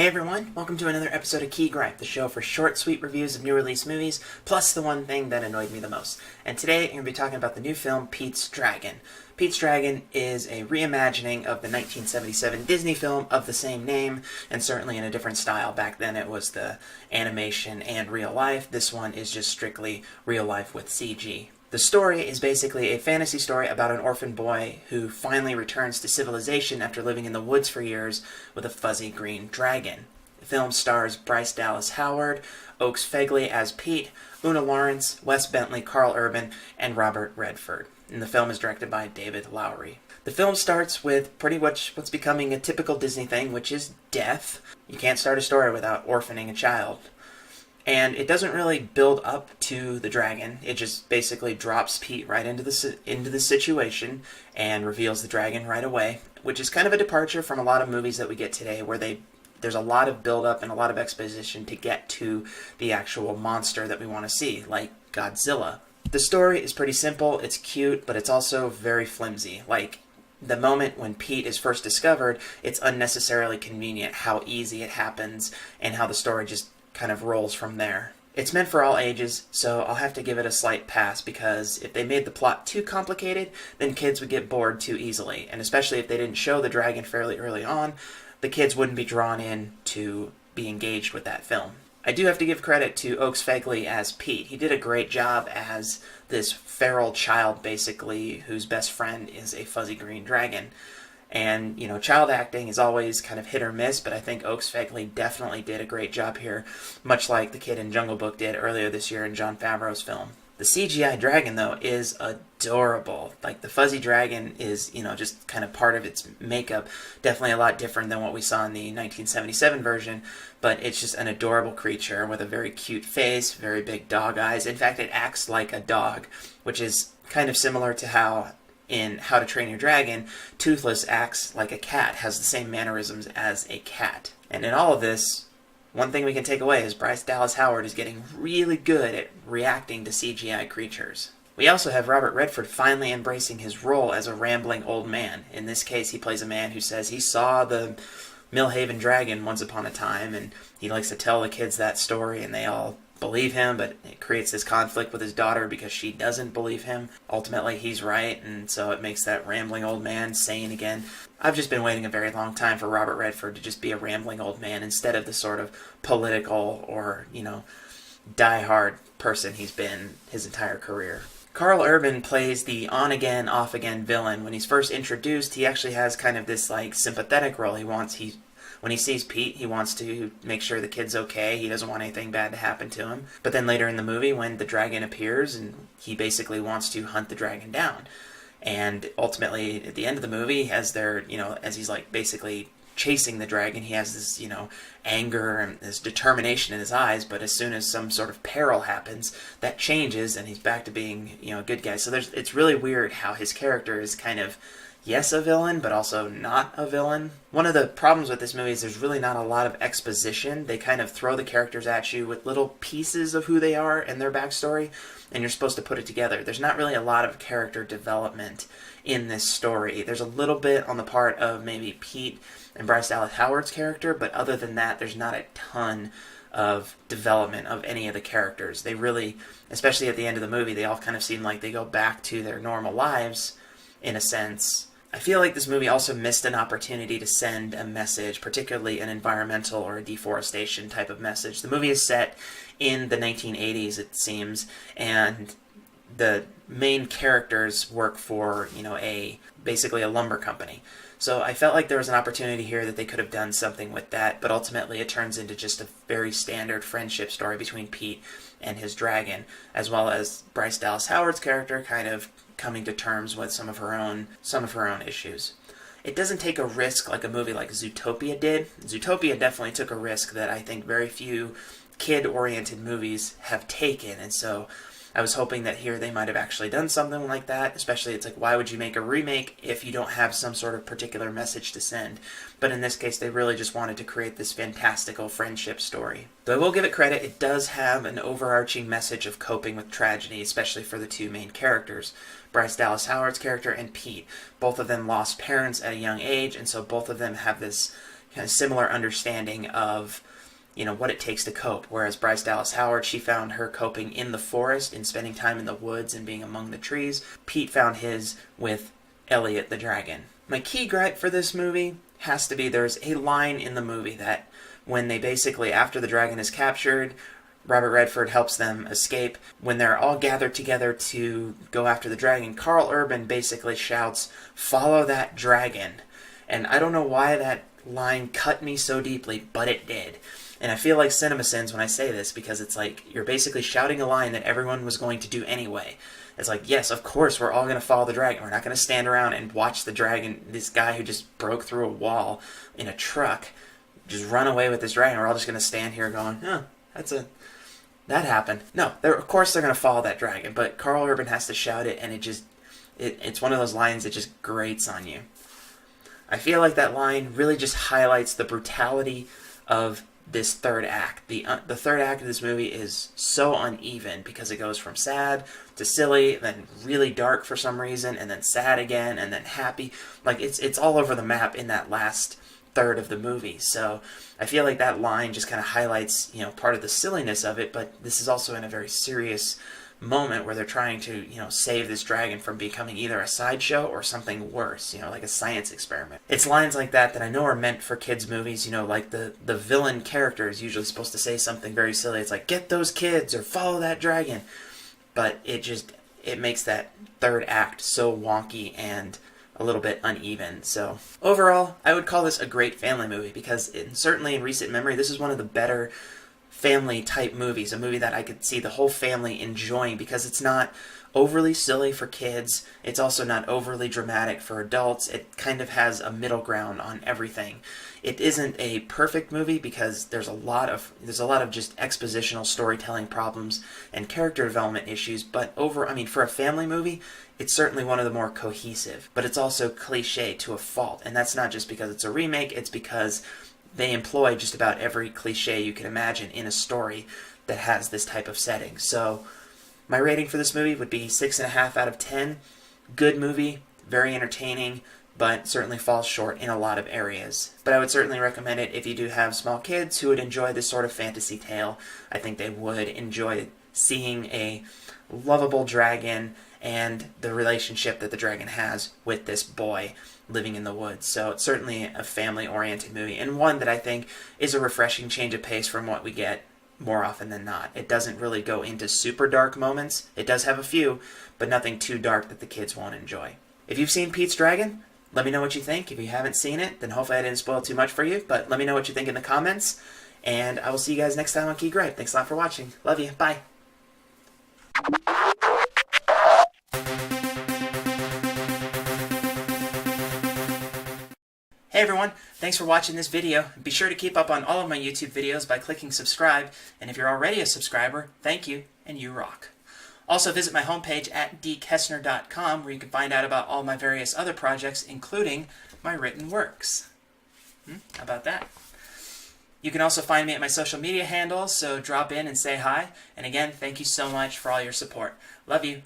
Hey everyone, welcome to another episode of Gripe, the show for short, sweet reviews of new release movies, plus the one thing that annoyed me the most. And today I'm going to be talking about the new film, Pete's Dragon. Pete's Dragon is a reimagining of the 1977 Disney film of the same name, and certainly in a different style. Back then it was the animation and real life. This one is just strictly real life with CG. The story is basically a fantasy story about an orphan boy who finally returns to civilization after living in the woods for years with a fuzzy green dragon. The film stars Bryce Dallas Howard, Oakes Fegley as Pete, Una Lawrence, Wes Bentley, Carl Urban, and Robert Redford. And the film is directed by David Lowery. The film starts with pretty much what's becoming a typical Disney thing, which is death. You can't start a story without orphaning a child. And it doesn't really build up to the dragon. It just basically drops Pete right into the situation and reveals the dragon right away, which is kind of a departure from a lot of movies that we get today where there's a lot of build-up and a lot of exposition to get to the actual monster that we want to see, like Godzilla. The story is pretty simple, it's cute, but it's also very flimsy. Like, the moment when Pete is first discovered, it's unnecessarily convenient how easy it happens and how the story just kind of rolls from there. It's meant for all ages, so I'll have to give it a slight pass because if they made the plot too complicated, then kids would get bored too easily, and especially if they didn't show the dragon fairly early on, the kids wouldn't be drawn in to be engaged with that film. I do have to give credit to Oakes Fegley as Pete. He did a great job as this feral child, basically, whose best friend is a fuzzy green dragon. And, you know, child acting is always kind of hit or miss, but I think Oakes Fegley definitely did a great job here, much like the kid in Jungle Book did earlier this year in Jon Favreau's film. The CGI dragon, though, is adorable. Like, the fuzzy dragon is, you know, just kind of part of its makeup. Definitely a lot different than what we saw in the 1977 version, but it's just an adorable creature with a very cute face, very big dog eyes. In fact, it acts like a dog, which is kind of similar to how in How to Train Your Dragon, Toothless acts like a cat, has the same mannerisms as a cat. And in all of this, one thing we can take away is Bryce Dallas Howard is getting really good at reacting to CGI creatures. We also have Robert Redford finally embracing his role as a rambling old man. In this case, he plays a man who says he saw the Millhaven dragon once upon a time, and he likes to tell the kids that story, and they all believe him, but it creates this conflict with his daughter because she doesn't believe him. Ultimately, he's right, and so it makes that rambling old man sane again. I've just been waiting a very long time for Robert Redford to just be a rambling old man instead of the sort of political or, you know, die-hard person he's been his entire career. Carl Urban plays the on-again, off-again villain. When he's first introduced, he actually has kind of this, like, sympathetic role. When he sees Pete, he wants to make sure the kid's okay. He doesn't want anything bad to happen to him. But then later in the movie, when the dragon appears, and he basically wants to hunt the dragon down. And ultimately, at the end of the movie, as he's like basically chasing the dragon, he has this, you know, anger and this determination in his eyes. But as soon as some sort of peril happens, that changes, and he's back to being, you know, a good guy. So it's really weird how his character is kind of, yes, a villain, but also not a villain. One of the problems with this movie is there's really not a lot of exposition. They kind of throw the characters at you with little pieces of who they are and their backstory, and you're supposed to put it together. There's not really a lot of character development in this story. There's a little bit on the part of maybe Pete and Bryce Dallas Howard's character, but other than that, there's not a ton of development of any of the characters. They really, especially at the end of the movie, they all kind of seem like they go back to their normal lives, in a sense. I feel like this movie also missed an opportunity to send a message, particularly an environmental or a deforestation type of message. The movie is set in the 1980s, it seems, and the main characters work for, you know, basically a lumber company. So I felt like there was an opportunity here that they could have done something with that, but ultimately it turns into just a very standard friendship story between Pete and his dragon, as well as Bryce Dallas Howard's character kind of coming to terms with some of her own issues. It doesn't take a risk like a movie like Zootopia did. Zootopia definitely took a risk that I think very few kid-oriented movies have taken, and so I was hoping that here they might have actually done something like that, especially it's like, why would you make a remake if you don't have some sort of particular message to send? But in this case, they really just wanted to create this fantastical friendship story. Though I will give it credit, it does have an overarching message of coping with tragedy, especially for the two main characters, Bryce Dallas Howard's character and Pete. Both of them lost parents at a young age, and so both of them have this kind of similar understanding of, you know, what it takes to cope. Whereas Bryce Dallas Howard, she found her coping in the forest and spending time in the woods and being among the trees. Pete found his with Elliot the dragon. My key gripe for this movie has to be there's a line in the movie that when they basically, after the dragon is captured, Robert Redford helps them escape. When they're all gathered together to go after the dragon, Carl Urban basically shouts, "Follow that dragon." And I don't know why that line cut me so deeply, but it did. And I feel like CinemaSins when I say this, because it's like you're basically shouting a line that everyone was going to do anyway. It's like, yes, of course, we're all going to follow the dragon. We're not going to stand around and watch the dragon, this guy who just broke through a wall in a truck, just run away with this dragon. We're all just going to stand here going, that happened. No, of course they're going to follow that dragon, but Carl Urban has to shout it, and it's one of those lines that just grates on you. I feel like that line really just highlights the brutality of this third act. The third act of this movie is so uneven because it goes from sad to silly, then really dark for some reason, and then sad again, and then happy. Like it's all over the map in that last third of the movie. So I feel like that line just kind of highlights, you know, part of the silliness of it, but this is also in a very serious moment where they're trying to, you know, save this dragon from becoming either a sideshow or something worse, you know, like a science experiment. It's lines like that that I know are meant for kids' movies, you know, like the villain character is usually supposed to say something very silly. It's like, "Get those kids," or "Follow that dragon." But it makes that third act so wonky and a little bit uneven. So overall, I would call this a great family movie because certainly in recent memory, this is one of the better family type movies, a movie that I could see the whole family enjoying because it's not overly silly for kids, it's also not overly dramatic for adults. It kind of has a middle ground on everything. It isn't a perfect movie because there's a lot of just expositional storytelling problems and character development issues, but for a family movie, it's certainly one of the more cohesive, but it's also cliche to a fault, and that's not just because it's a remake, it's because they employ just about every cliche you can imagine in a story that has this type of setting. So my rating for this movie would be 6.5 out of 10. Good movie, very entertaining, but certainly falls short in a lot of areas. But I would certainly recommend it if you do have small kids who would enjoy this sort of fantasy tale. I think they would enjoy seeing a lovable dragon and the relationship that the dragon has with this boy living in the woods. So it's certainly a family-oriented movie, and one that I think is a refreshing change of pace from what we get more often than not. It doesn't really go into super dark moments. It does have a few, but nothing too dark that the kids won't enjoy. If you've seen Pete's Dragon, let me know what you think. If you haven't seen it, then hopefully I didn't spoil too much for you, but let me know what you think in the comments, and I will see you guys next time on Key Gripe. Thanks a lot for watching. Love you. Bye. Hey everyone, thanks for watching this video. Be sure to keep up on all of my YouTube videos by clicking subscribe, and if you're already a subscriber, thank you, and you rock. Also visit my homepage at dkessner.com where you can find out about all my various other projects, including my written works. How about that? You can also find me at my social media handles, so drop in and say hi. And again, thank you so much for all your support. Love you.